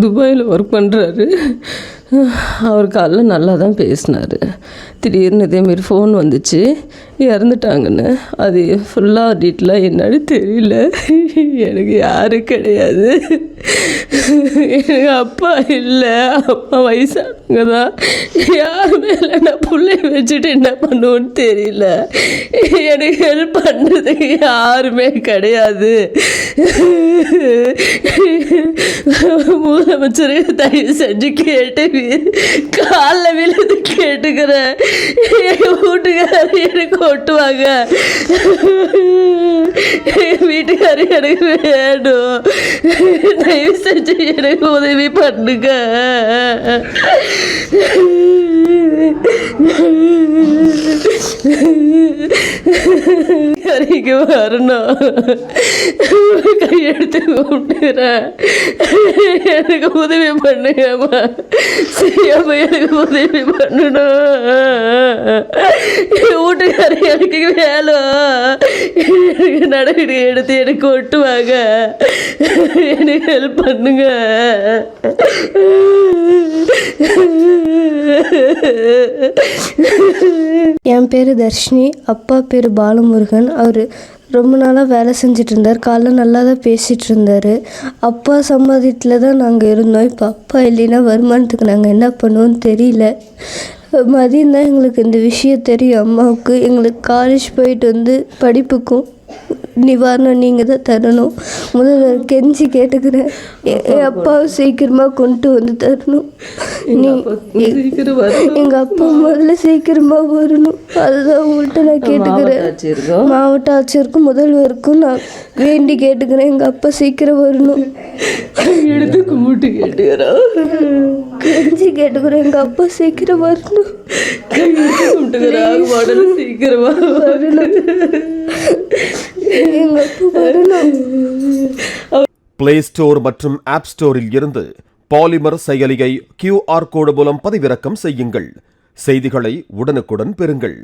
துபாயில் ஒர்க் பண்ணுறாரு. அவர் காலைல நல்லா தான் பேசினார். திடீர்னு இதேமாரி ஃபோன் வந்துச்சு, இறந்துட்டாங்கன்னு. அது ஃபுல்லாக டீட்டெயிலாக என்னன்னு தெரியல. எனக்கு யாரும் கிடையாது, எனக்கு அப்பா இல்லை, அப்பா வயசானவங்க தான், யாருமே இல்லை. நான் பிள்ளை வச்சுட்டு என்ன பண்ணுவோன்னு தெரியல. எனக்கு ஹெல்ப் பண்ணுறதுக்கு யாருமே கிடையாது. முதலமைச்சரை தயவு செஞ்சு கேட்டு காலில் விழுந்து கேட்டுக்கிறேன். எங்கள் வீட்டுக்காரர் எனக்கு ஒட்டுவாங்க, வீட்டுக்காரர் எனக்கு வேணும், தயவு செஞ்சு எனக்கு உதவி பண்ணுங்க. கறிக்கு வரணும், கையெடுத்து கூப்பிட்டுக்கிறேன், எனக்கு உதவி பண்ணுங்கம்மா, செய்யாம எனக்கு உதவி பண்ணணும். வீட்டுக்காரி எனக்கு வேலை, எனக்கு நடவடிக்கை எடுத்து எனக்கு ஒட்டுவாங்க, எனக்கு ஹெல்ப் பண்ணுங்க. என் பேர் தர்ஷினி, அப்பா பேர் பாலமுருகன். அவர் ரொம்ப நாளாக வேலை செஞ்சிட்டு இருந்தார். காலைல நல்லா தான் பேசிகிட்டு இருந்தார். அப்பா சம்பாதியத்தில் தான் நாங்கள் இருந்தோம். இப்போ அப்பா இல்லைன்னா வருமானத்துக்கு நாங்கள் என்ன பண்ணுவோன்னு தெரியல. மதியம் தான் எங்களுக்கு இந்த விஷயம் தெரியும். அம்மாவுக்கு எங்களுக்கு காலேஜ் போயிட்டு வந்து படிப்புக்கும் நிவாரணம் நீங்கள் தான் தரணும். முதல்ல கெஞ்சி கேட்டுக்கிறேன், என் அப்பாவை சீக்கிரமாக கொண்டு வந்து தரணும். எங்கள் அப்பா முதல்ல சீக்கிரமாக வரணும். அதுதான் உங்கள்கிட்ட நான் கேட்டுக்கிறேன். மாவட்ட ஆட்சியருக்கும் முதல்வருக்கும் நான் வேண்டி கேட்டுக்கிறேன், எங்கள் அப்பா சீக்கிரம் வரணும். எடுத்து கும்பிட்டு கேட்டுக்கிறேன், கெஞ்சி கேட்டுக்கிறேன், எங்கள் அப்பா சீக்கிரம் வரணும். சீக்கிரமா வரணும், எங்கள் அப்பா வரணும். பிளே ஸ்டோர் மற்றும் ஆப் ஸ்டோரில் இருந்து பாலிமர் செயலியை QR கோடு மூலம் பதிவிறக்கம் செய்யுங்கள். செய்திகளை உடனுக்குடன் பெறுங்கள்.